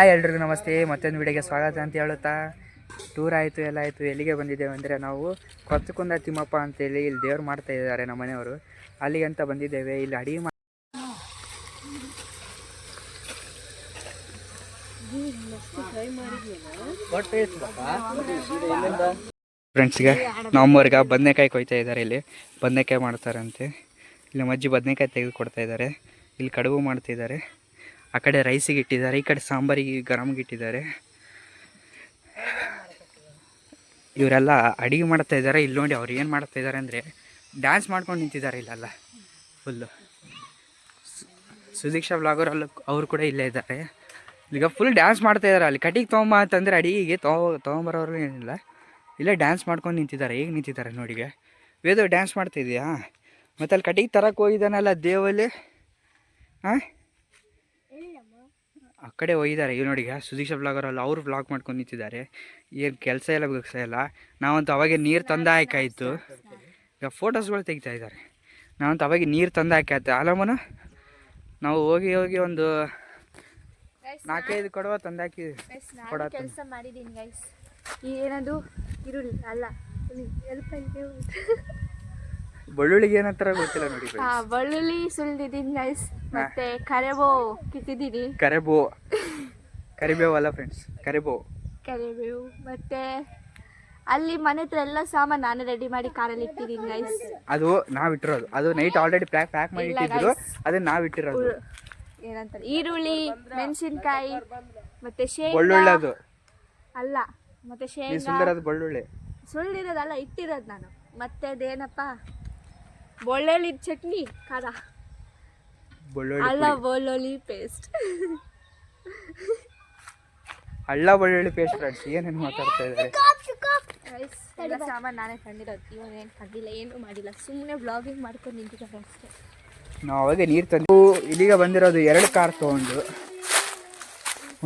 ಎಲ್ರಿಗೂ ನಮಸ್ತೆ. ಮತ್ತೊಂದು ವಿಡಿಯೋಗೆ ಸ್ವಾಗತ ಅಂತ ಹೇಳುತ್ತಾ, ಟೂರ್ ಆಯಿತು ಎಲ್ಲ ಆಯಿತು. ಎಲ್ಲಿಗೆ ಬಂದಿದ್ದೇವೆ ಅಂದರೆ ನಾವು ಕೊತ್ತಕುಂದ ತಿಮ್ಮಪ್ಪ ಅಂತೇಳಿ ಇಲ್ಲಿ ದೇವ್ರು ಮಾಡ್ತಾ ಇದ್ದಾರೆ ನಮ್ಮ ಮನೆಯವರು. ಅಲ್ಲಿಗೆ ಅಂತ ಬಂದಿದ್ದೇವೆ. ಇಲ್ಲಿ ಅಡಿಗೆ ಫ್ರೆಂಡ್ಸ್ಗೆ ನಮ್ಮವ್ರಿಗೆ ಬದನೆಕಾಯಿ ಕೊಯ್ತಾ ಇದ್ದಾರೆ. ಇಲ್ಲಿ ಬದನೆಕಾಯಿ ಮಾಡ್ತಾರಂತೆ. ಇಲ್ಲಿ ಮಜ್ಜಿ ಬದನೆಕಾಯಿ ತೆಗೆದು ಕೊಡ್ತಾ ಇದ್ದಾರೆ. ಇಲ್ಲಿ ಕಡುಬು ಮಾಡ್ತಿದ್ದಾರೆ. ಆ ಕಡೆ ರೈಸಿಗೆ ಇಟ್ಟಿದ್ದಾರೆ, ಈ ಕಡೆ ಸಾಂಬಾರಿಗೆ ಗರಮ್ಗೆ ಇಟ್ಟಿದ್ದಾರೆ. ಇವರೆಲ್ಲ ಅಡುಗೆ ಮಾಡ್ತಾ ಇದ್ದಾರೆ. ಇಲ್ಲಿ ನೋಡಿ ಅವ್ರು ಏನು ಮಾಡ್ತಾ ಇದ್ದಾರೆ ಅಂದರೆ ಡ್ಯಾನ್ಸ್ ಮಾಡ್ಕೊಂಡು ನಿಂತಿದ್ದಾರೆ ಇಲ್ಲೆಲ್ಲ ಫುಲ್ಲು. ಸುದೀಕ್ಷಾ ಬ್ಲಾಗರ್ ಅವರು ಕೂಡ ಇಲ್ಲೇ ಇದ್ದಾರೆ. ಈಗ ಫುಲ್ ಡ್ಯಾನ್ಸ್ ಮಾಡ್ತಾ ಇದ್ದಾರೆ. ಅಲ್ಲಿ ಕಟ್ಟಿಗೆ ತೊಗೊಂಬ ಅಂತಂದರೆ ಅಡಿಗೆಗೆ ತೊಗೊಂಬರೋರು ಏನಿಲ್ಲ, ಇಲ್ಲೇ ಡ್ಯಾನ್ಸ್ ಮಾಡ್ಕೊಂಡು ನಿಂತಿದ್ದಾರೆ. ಹೇಗೆ ನಿಂತಿದ್ದಾರೆ ನೋಡಿಗೆ. ವೇದ ಡ್ಯಾನ್ಸ್ ಮಾಡ್ತಿದ್ಯಾ? ಮತ್ತು ಅಲ್ಲಿ ಕಟ್ಟಿಗೆ ತರಕ್ಕೆ ಹೋಗಿದ್ದಾನಲ್ಲ ದೇವಲ್ಲಿ, ಹಾಂ ಆ ಕಡೆ ಹೋಗಿದ್ದಾರೆ. ಇವ್ ನೋಡಿ ಸುದೀಕ್ಷಾ ಬ್ಲಾಗರಲ್ಲ ಅವರು ಬ್ಲಾಗ್ ಮಾಡ್ಕೊಂಡು ನಿಂತಿದ್ದಾರೆ. ಏನು ಕೆಲಸ ಇಲ್ಲ ಬಿಗಿಸ ಇಲ್ಲ. ನಾವಂತೂ ಅವಾಗೆ ನೀರು ತಂದು ಹಾಕಾಯಿತು. ಈಗ ಫೋಟೋಸ್ಗಳು ತೆಗಿತಾ ಇದ್ದಾರೆ. ನಾವಂತೂ ಅವಾಗೆ ನೀರು ತಂದು ಹಾಕಾಯ್ತು. ಅಲ್ಲಮ್ಮನ ನಾವು ಹೋಗಿ ಒಂದು 4-5 ಕೊಡುವ ತಂದಾಕಿ ಕೊಡ ಕೆಲಸ ಮಾಡಿದ್ದೀನಿ ಗೈಸ್. ಏನದು ಈರುಳ್ಳಿ ಅಲ್ಲ ಬೆಳ್ಳುಳ್ಳಿಗೆ ಏನಂತಾರ ಗೊತ್ತಿಲ್ಲ ನೋಡಿ. ಬೆಳ್ಳುಳ್ಳಿ ಸುಲಿದಿದ್ದೀನಿ ಗೈಸ್. ಮತ್ತೆ ಕರಿಬೇವು ಕಿತ್ತಿದ್ದೀನಿ. ಕರಿಬೇವು ಅಲ್ಲ ಫ್ರೆಂಡ್ಸ್, ಕರಿಬೇವು. ಮತ್ತೆ ಅಲ್ಲಿ ಮನೆ ಹತ್ರ ಎಲ್ಲ ಸಾಮಾನು ನಾನೇ ರೆಡಿ ಮಾಡಿ ಕಾರಲ್ಲಿ ಇಟ್ಟಿದ್ದೀನಿ ಗೈಸ್. ಅದು ನಾವು ಇಟ್ಟಿರೋದು. ಅದು ನೈಟ್ ಆಲ್ರೆಡಿ ಪ್ಯಾಕ್ ಮಾಡಿ ಇಟ್ಟಿದ್ರು. ಅದನ್ನ ನಾವು ಇಟ್ಟಿರೋದು. ಏನಂತಾರೆ ಈರುಳ್ಳಿ, ಮೆಣಸಿನ್ಕಾಯಿ, ಮತ್ತೆ ಬೆಳ್ಳುಳ್ಳಿ. ಅದು ಅಲ್ಲ, ಮತ್ತೆ ಬೆಳ್ಳುಳ್ಳಿ ಸುಳ್ಳಿರೋದಲ್ಲ, ಇಟ್ಟಿರೋದು ನಾನು. ಮತ್ತೆ ಅದೇನಪ್ಪ ಬೆಳ್ಳುಳ್ಳಿ ಚಟ್ನಿ, ಖಾರ ಅಲ್ಲ ಬೆಳ್ಳುಳ್ಳಿ ಪೇಸ್ಟ್. ಬೆಳ್ಳುಳ್ಳಿ ಪೇಸ್ಟ್ ಫ್ರೆಂಡ್ಸ್. ಏನೇನು ಮಾತಾಡ್ತಾ ಇದ್ದಾರೆ. ಎಲ್ಲ ಸಾಮಾನು ನಾನೇ ತಂದಿರೋದು. ಇವನೇನು ತಂದಿಲ್ಲ, ಏನೂ ಮಾಡಿಲ್ಲ, ಸುಮ್ಮನೆ ಬ್ಲಾಗಿಂಗ್ ಮಾಡ್ಕೊಂಡು ನಿಂತಿದ್ದಾರೆ ಅಷ್ಟೇ. ನಾವು ಅವಾಗೆ ನೀರು ತಂದು ಇಲ್ಲಿಗೆ ಬಂದಿರೋದು 2 ಕಾರ್ ತೊಗೊಂಡು.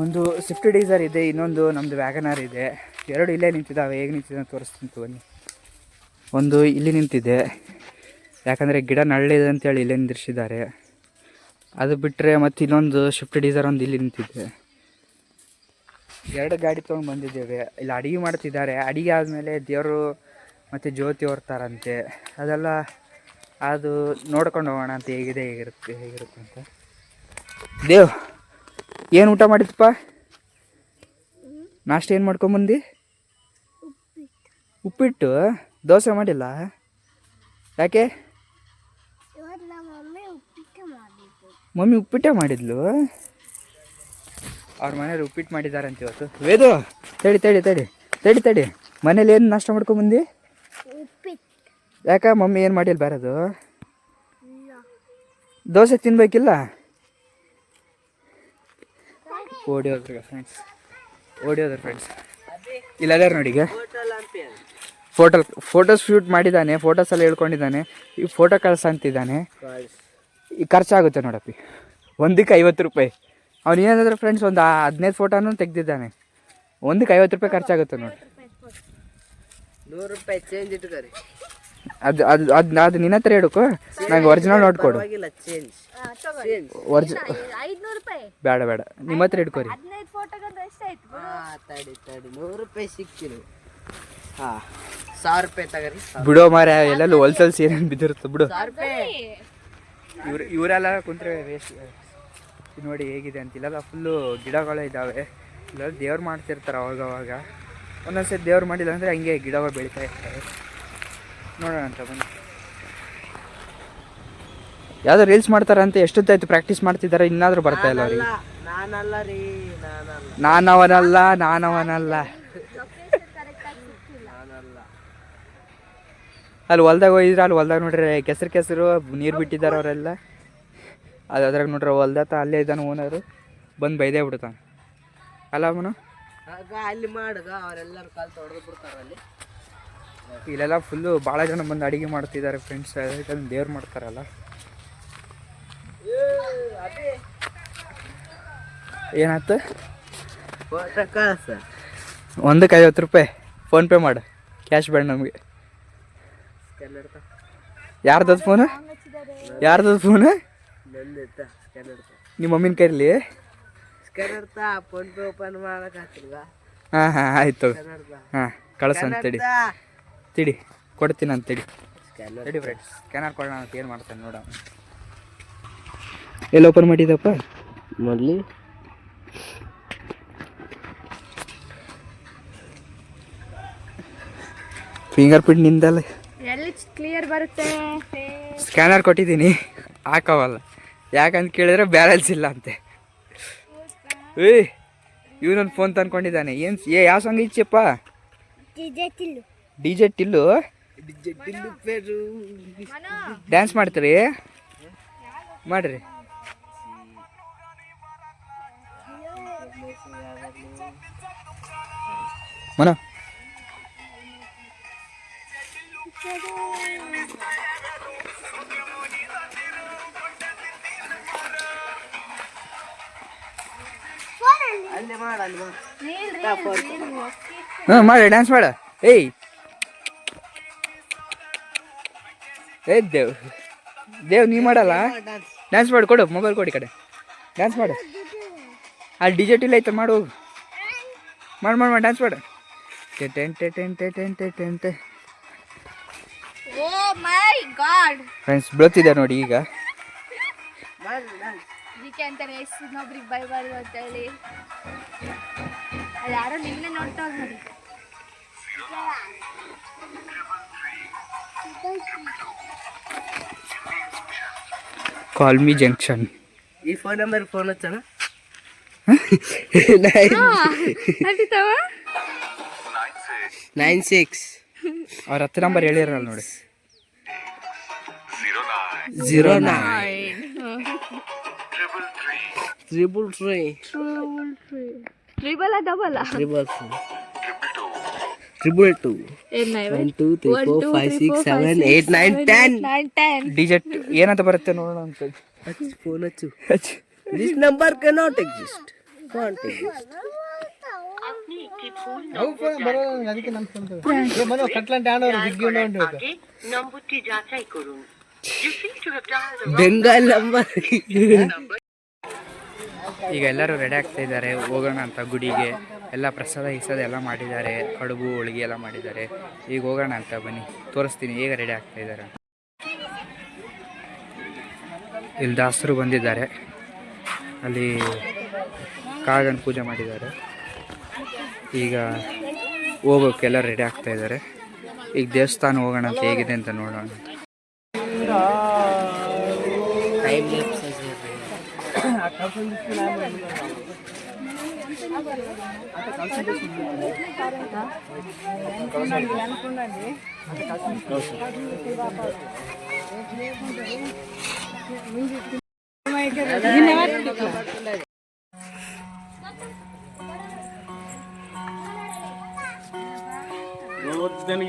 ಒಂದು ಸ್ವಿಫ್ಟ್ ಡಿಸೈರ್ ಇದೆ, ಇನ್ನೊಂದು ನಮ್ಮದು ವ್ಯಾಗನಾರ್ ಇದೆ. 2 ಇಲ್ಲೇ ನಿಂತಿದ್ದಾವೆ. ಹೇಗೆ ನಿಂತಿದೆ ಅಂತ ತೋರಿಸ್ತೀನಿ ಬನ್ನಿ. ಒಂದು ಇಲ್ಲಿ ನಿಂತಿದೆ, ಯಾಕಂದರೆ ಗಿಡ ನಳ್ಳಿದೆ ಅಂತೇಳಿ ಇಲ್ಲೇ ನಿಂದಿರಿಸಿದ್ದಾರೆ. ಅದು ಬಿಟ್ಟರೆ ಮತ್ತು ಇನ್ನೊಂದು ಸ್ವಿಫ್ಟ್ ಡಿಸೈರ್ ಒಂದು ಇಲ್ಲಿ ನಿಂತಿದೆ. 2 ಗಾಡಿ ತೊಗೊಂಡು ಬಂದಿದ್ದೇವೆ. ಇಲ್ಲಿ ಅಡುಗೆ ಮಾಡ್ತಿದ್ದಾರೆ. ಅಡುಗೆ ಆದಮೇಲೆ ದೇವರು ಮತ್ತು ಜ್ಯೋತಿ ಹೊರ್ತಾರಂತೆ. ಅದೆಲ್ಲ ಅದು ನೋಡ್ಕೊಂಡು ಹೋಗೋಣ ಅಂತ. ಹೇಗಿರುತ್ತೆ ಅಂತ. ದೇವ್ ಏನು ಊಟ ಮಾಡಿದಪ್ಪ? ನಾಷ್ಟ ಏನು ಮಾಡ್ಕೊಂಬಂದು? ಉಪ್ಪಿಟ್ಟು. ದೋಸೆ ಮಾಡಿಲ್ಲ? ಯಾಕೆ? ಮಮ್ಮಿ ಉಪ್ಪಿಟ್ಟೆ ಮಾಡಿದ್ಲು. ಅವ್ರ ಮನೇಲಿ ಉಪ್ಪಿಟ್ಟು ಮಾಡಿದ್ದಾರೆ ಅಂತ ಇವತ್ತು. ವೇದು ತಡಿ ಮನೇಲಿ ಏನು ನಾಷ್ಟ ಮಾಡ್ಕೊಂಬಂದು? ಯಾಕ ಮಮ್ಮಿ ಏನು ಮಾಡಿಲ್ಲ ಬೇರೆದು? ದೋಸೆ ತಿನ್ಬೇಕಿಲ್ಲ? ಓಡಿ ಹೋದ್ರು ಫ್ರೆಂಡ್ಸ್. ಇಲ್ಲ ಅದಾರ ನೋಡಿಗೆ. ಫೋಟೋಸ್ ಶೂಟ್ ಮಾಡಿದ್ದಾನೆ. ಫೋಟೋಸ್ ಎಲ್ಲ ಹೇಳ್ಕೊಂಡಿದ್ದಾನೆ. ಈ ಫೋಟೋ ಕಳ್ಸಂತಿದ್ದಾನೆ. ಈ ಖರ್ಚಾಗುತ್ತೆ ನೋಡಪ್ಪಿ. ಒಂದಕ್ಕೆ 50 ರೂಪಾಯಿ. ಅವ್ನು ಏನಂದ್ರೆ ಫ್ರೆಂಡ್ಸ್ ಒಂದು 15 ಫೋಟೋನೂ ತೆಗ್ದಿದ್ದಾನೆ. ಒಂದಕ್ಕೆ 50 ರೂಪಾಯಿ ಖರ್ಚಾಗುತ್ತೆ ನೋಡಿ. 100 ರೂಪಾಯಿ ಚೇಂಜ್ ಇಟ್ಕೊರಿ. ಅದು ನಿನ್ನ ಹತ್ರ ಹೇಳಕ್ಕೋ, ನಂಗೆ ಒರಿಜಿನಲ್ ನೋಡ್ಕೊಡು. ಬೇಡ ನಿಮ್ಮ ಹತ್ರ ಇಟ್ಕೊರಿ. 100 ರೂಪಾಯಿ ಸಿಕ್ಕಿರು. 1000 ರೂಪಾಯಿ ತಗರಿ. ಬಿಡೋ ಮಾರ, ಎಲ್ಲೆಲ್ಲೂ ಹೊಲ್ಸಲ್ಸಿ ಏನೇನು ಬಿದ್ದಿರುತ್ತೆ ಬಿಡು. ಇವರೆಲ್ಲ ಕುಂತ್ರೆ ವೇಸ್ಟ್. ನೋಡಿ ಹೇಗಿದೆ ಅಂತ. ಇಲ್ಲೆಲ್ಲ ಫುಲ್ಲು ಗಿಡಗಳು ಇದ್ದಾವೆ. ಇಲ್ಲೆಲ್ಲ ದೇವ್ರು ಮಾಡ್ತಿರ್ತಾರೆ ಅವಾಗವಾಗ. ಒಂದೊಂದ್ಸರಿ ದೇವ್ರು ಮಾಡಿಲ್ಲ ಅಂದರೆ ಹಂಗೆ ಗಿಡಗಳು ಬೆಳೀತಾ ಇರ್ತಾರೆ. ನೋಡೋಣ ಅಂತ ಬನ್ನಿ. ಯಾವುದೋ ರೀಲ್ಸ್ ಮಾಡ್ತಾರಂತೆ. ಎಷ್ಟೊತ್ತಾಯ್ತು ಪ್ರಾಕ್ಟೀಸ್ ಮಾಡ್ತಿದ್ದಾರೆ, ಇನ್ನಾದರೂ ಬರ್ತಾ ಇಲ್ಲ ಅವ್ರಿಗೆ. ನಾನವನಲ್ಲ. ಅಲ್ಲಿ ಹೊಲ್ದಾಗ ಹೋಗಿದ್ರೆ ಅಲ್ಲಿ ಹೊಲ್ದಾಗ ನೋಡ್ರಿ ಕೆಸರು ನೀರು ಬಿಟ್ಟಿದ್ದಾರೆ ಅವರೆಲ್ಲ. ಅದ್ರಾಗ ನೋಡ್ರಿ ಹೊಲ್ದತ್ತ ಅಲ್ಲೇ ಇದ್ದಾನೆ ಓನರು. ಬಂದು ಬೈದೇ ಬಿಡ್ತಾನೆ ಅಲ್ಲ ಅವನು. ಅಲ್ಲಿ ಮಾಡುಗ ಅವರೆಲ್ಲರೂ ಕಾಲು ತೊಡೆದು ಬಿಡ್ತಾರೆ ಅಲ್ಲಿ. ಇಲ್ಲೆಲ್ಲ ಫುಲ್ಲು ಭಾಳ ಜನ ಬಂದು ಅಡುಗೆ ಮಾಡ್ತಿದ್ದಾರೆ ಫ್ರೆಂಡ್ಸ್. ದೇವ್ರು ಮಾಡ್ತಾರಲ್ಲ. ಏನಾಯ್ತು? ಒಂದಕ್ಕೆ 50 ರೂಪಾಯಿ ಫೋನ್ಪೇ ಮಾಡು. ಕ್ಯಾಶ್ ಬೇಡ ನಮಗೆ. ಯಾರ್ದದು ಫೋನು? ನಿಮ್ಮ ಮಮ್ಮಿನ ಕೈಲಿ ಕನ್ನಡ ಫೋನ್ ಪೇ ಓಪನ್ ಮಾಡಕ್ ಆಗ್ತಿಲ್ವಾ? ಹಾಂ ಹಾಂ ಆಯಿತು. ಕನ್ನಡ ಹಾಂ ಕಳ್ಸಂತೇಳಿ ತಿಡಿ ಕೊಡ್ತೀನಿ ಅಂತೇಳಿ. ರೆಡಿ ಫ್ರೆಂಡ್ಸ್, ಸ್ಕ್ಯಾನರ್ ಕೊಡೋಣ ಅಂತ ಏನು ಮಾಡ್ತಾನೆ ನೋಡ. ಎಲ್ಲಿ ಓಪನ್ ಮಾಡಿದಪ್ಪ ಮೊದಲು? ಫಿಂಗರ್ ಪ್ರಿಂಟ್ ನಿಂದಲ್ಲ. ಎಲ್ಲಿ ಕ್ಲಿಯರ್ ಬರುತ್ತೆ? ಸ್ಕ್ಯಾನರ್ ಕೊಟ್ಟಿದ್ದೀನಿ, ಹಾಕವಲ್ಲ. ಯಾಕಂತ ಕೇಳಿದ್ರೆ ಬ್ಯಾಲೆನ್ಸ್ ಇಲ್ಲ ಅಂತೆ. ಏಯ್ ಇವನೊಂದು ಫೋನ್ ತಂದ್ಕೊಂಡಿದ್ದಾನೆ. ಏನು ಯಾವ ಸಾಂಗ್ ಇಚ್ಚಿಯಪ್ಪ? D J Tillu. ಡ್ಯಾನ್ಸ್ ಮಾಡ್ತೀರಿ? ಮಾಡ್ರಿ. ಮನ ಹಾಂ ಮಾಡಿ ಡ್ಯಾನ್ಸ್ ಮಾಡ. ಏಯ್ ದೇವ್ ನೀ ಮಾಡಲ್ಲ? ಡ್ಯಾನ್ಸ್ ಮಾಡು, ಕೊಡು ಮೊಬೈಲ್ ಕೊಡಿ ಕಡೆ. ಡ್ಯಾನ್ಸ್ ಮಾಡು. ಅಲ್ಲಿ ಡಿಜಿಟಲ್ ಐತೆ, ಮಾಡು ಹೋಗು. ಮಾಡಿ ಡ್ಯಾನ್ಸ್ ಮಾಡು. ಓ ಮೈ ಗಾಡ್ ಫ್ರೆಂಡ್ಸ್ ಬೀಳ್ತಿದೆ ನೋಡಿ ಈಗ. ಇದಕ್ಕೆ ಅಂತಾರೆ ಇನ್ನೊಬ್ರಿಗೆ ಬೈಬಾರ್ದು ಅಂತ ಹೇಳಿ. ಅಲ್ಲಿ ಯಾರೋ ನಿನ್ನೆ ನೋಡ್ತಾ ನೋಡಿ. ಕಾಲ್ ಮಿ ಜಂಕ್ಷನ್. ಈ ಫೋನ್ ನಂಬರ್ ಫೋನ್ ಹಚ್ಚೋಣ. ಅಂತಿತ್ತವ 96 ಅವ್ರ 10 ನಂಬರ್ ಹೇಳಿರಲ್ಲ ನೋಡಿ. 09 ಟ್ರಿಬಲ್ ಡಬಲ್ 222 1 2 3 4 5 6 7 8 9 10 ಡಿಜಿಟ್ ಏನಂತ ಬರುತ್ತೆ ನೋಡೋಣ ಅಂತ. ಫೋನ್ ಹಚ್ಚು. This number cannot exist. Can't exist. Bengal number. ಈಗ ಎಲ್ಲರೂ ರೆಡಿ ಆಗ್ತಾ ಇದ್ದಾರೆ, ಹೋಗೋಣ ಅಂತ ಗುಡಿಗೆ. ಎಲ್ಲ ಪ್ರಸಾದ ಇಸದ ಎಲ್ಲ ಮಾಡಿದ್ದಾರೆ, ಕಡುಬು ಹೋಳಿಗೆ ಎಲ್ಲ ಮಾಡಿದ್ದಾರೆ. ಈಗ ಹೋಗೋಣ ಅಂತ ಬನ್ನಿ, ತೋರಿಸ್ತೀನಿ ಹೇಗೆ ರೆಡಿ ಆಗ್ತಾ ಇದ್ದಾರೆ. ಇಲ್ಲಿ ದಾಸರು ಬಂದಿದ್ದಾರೆ, ಅಲ್ಲಿ ಕಾಗನ್ ಪೂಜೆ ಮಾಡಿದ್ದಾರೆ. ಈಗ ಹೋಗೋಕೆ ಎಲ್ಲ ರೆಡಿ ಆಗ್ತಾ ಇದ್ದಾರೆ. ಈಗ ದೇವಸ್ಥಾನ ಹೋಗೋಣ ಅಂತ ಹೇಗಿದೆ ಅಂತ ನೋಡೋಣ.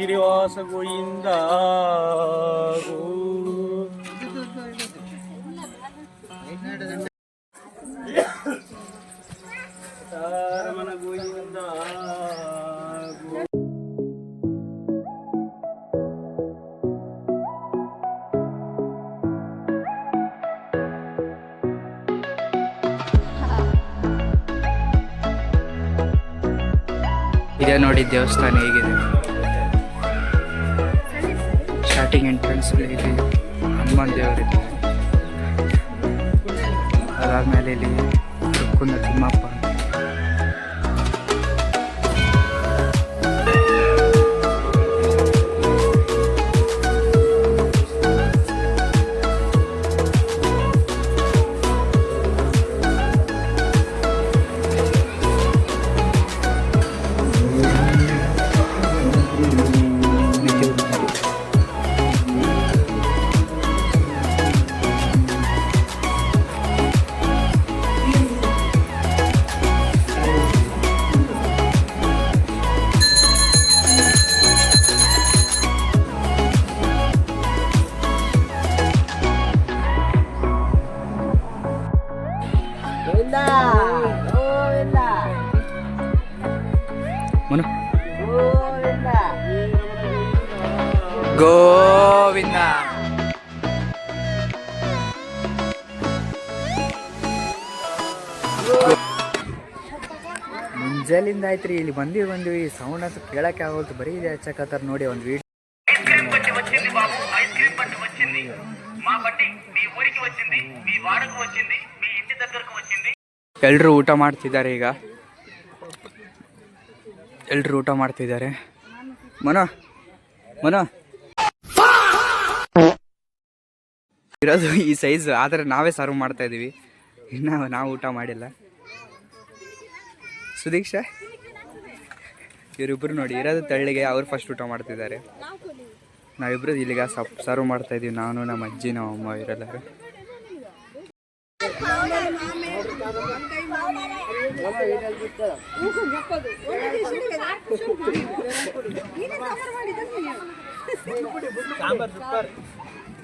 ಗಿರಿವಾಸ ಗೋವಿಂದ ರಮಣ ಗೋವಿಂದ. ಇದೇ ನೋಡಿ ದೇವಸ್ಥಾನ ಹೇಗಿದೆ. ಸ್ಟಾರ್ಟಿಂಗ್ ಎಂಟ್ರೆನ್ಸ್ ಇಲ್ಲಿ ಹನುಮಾನ್ ದೇವರಿದೆ. ಅದಾದ್ಮೇಲೆ ಇಲ್ಲಿ ಕುಂದ ತಿಮ್ಮಪ್ಪ. ಮನು ಗೋವಿಂದ. ಮುಂಜಾಲಿಂದ ಆಯ್ತು ರೀ ಇಲ್ಲಿ ಬಂದ್ವಿ ಸೌಂಡ್ ಅಂತೂ ಕೇಳೋಕ್ಕೆ ಆಗೋಲ್ತು, ಬರೀ ಇದೆ ಹಚ್ಚಕತ್ತಾರ ನೋಡಿ ಒಂದು ವೀಡಿಯೋ. ಎಲ್ರು ಊಟ ಮಾಡ್ತಿದ್ದಾರೆ ಈಗ, ಎಲ್ರು ಊಟ ಮಾಡ್ತಿದ್ದಾರೆ. ಮನೋ ಇರೋದು ಈ ಸೈಜ್, ಆದರೆ ನಾವೇ ಸರ್ವ್ ಮಾಡ್ತಾ ಇದೀವಿ, ಇನ್ನು ನಾವು ಊಟ ಮಾಡಿಲ್ಲ. ಸುದೀಕ್ಷಾ ಇವರಿಬ್ಬರು ನೋಡಿ ಇರೋದು ತಳ್ಳಿಗೆ, ಅವ್ರು ಫಸ್ಟ್ ಊಟ ಮಾಡ್ತಿದ್ದಾರೆ. ನಾವಿಬ್ರು ಇಲ್ಲಿಗ ಸರ್ವ್ ಮಾಡ್ತಾ ಇದೀವಿ, ನಾನು ನಮ್ಮ ಅಜ್ಜಿ ನಮ್ಮ ಅಮ್ಮ ಇವರೆಲ್ಲರೂ.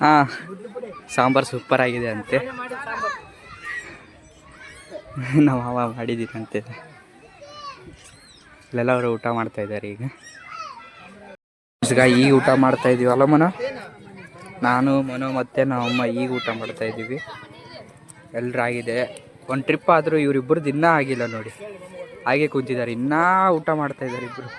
ಹಾಂ ಸಾಂಬಾರು ಸೂಪರ್ ಆಗಿದೆ ಅಂತೆ, ನಮ್ಮ ಮಾವ ಮಾಡಿದ್ದೀರಂತೆ. ಇಲ್ಲೆಲ್ಲ ಅವರು ಊಟ ಮಾಡ್ತಾ ಇದ್ದಾರೆ ಈಗ ಈಗ ಊಟ ಮಾಡ್ತಾ ಇದೀವಲ್ಲ ಮನೋ, ನಾನು ಮನೋ ಮತ್ತು ನಮ್ಮಮ್ಮ ಈಗ ಊಟ ಮಾಡ್ತಾ ಇದ್ದೀವಿ. ಎಲ್ಲರಾಗಿದೆ ಒಂದು ಟ್ರಿಪ್ ಆದರೂ ಇವರಿಬ್ಬರದ್ದು ಇನ್ನೂ ಆಗಿಲ್ಲ ನೋಡಿ, ಹಾಗೆ ಕೂತಿದ್ದಾರೆ, ಇನ್ನೂ ಊಟ ಮಾಡ್ತಾ ಇದ್ದಾರೆ ಇಬ್ಬರು.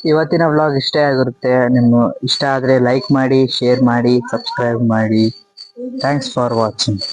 ಇವತ್ತಿನ ವ್ಲಾಗ್ ಇಷ್ಟೇ ಆಗಿರುತ್ತೆ. ನಿಮ್ಮ ಇಷ್ಟ ಆದರೆ ಲೈಕ್ ಮಾಡಿ, ಶೇರ್ ಮಾಡಿ, ಸಬ್ಸ್ಕ್ರೈಬ್ ಮಾಡಿ. Thanks for watching.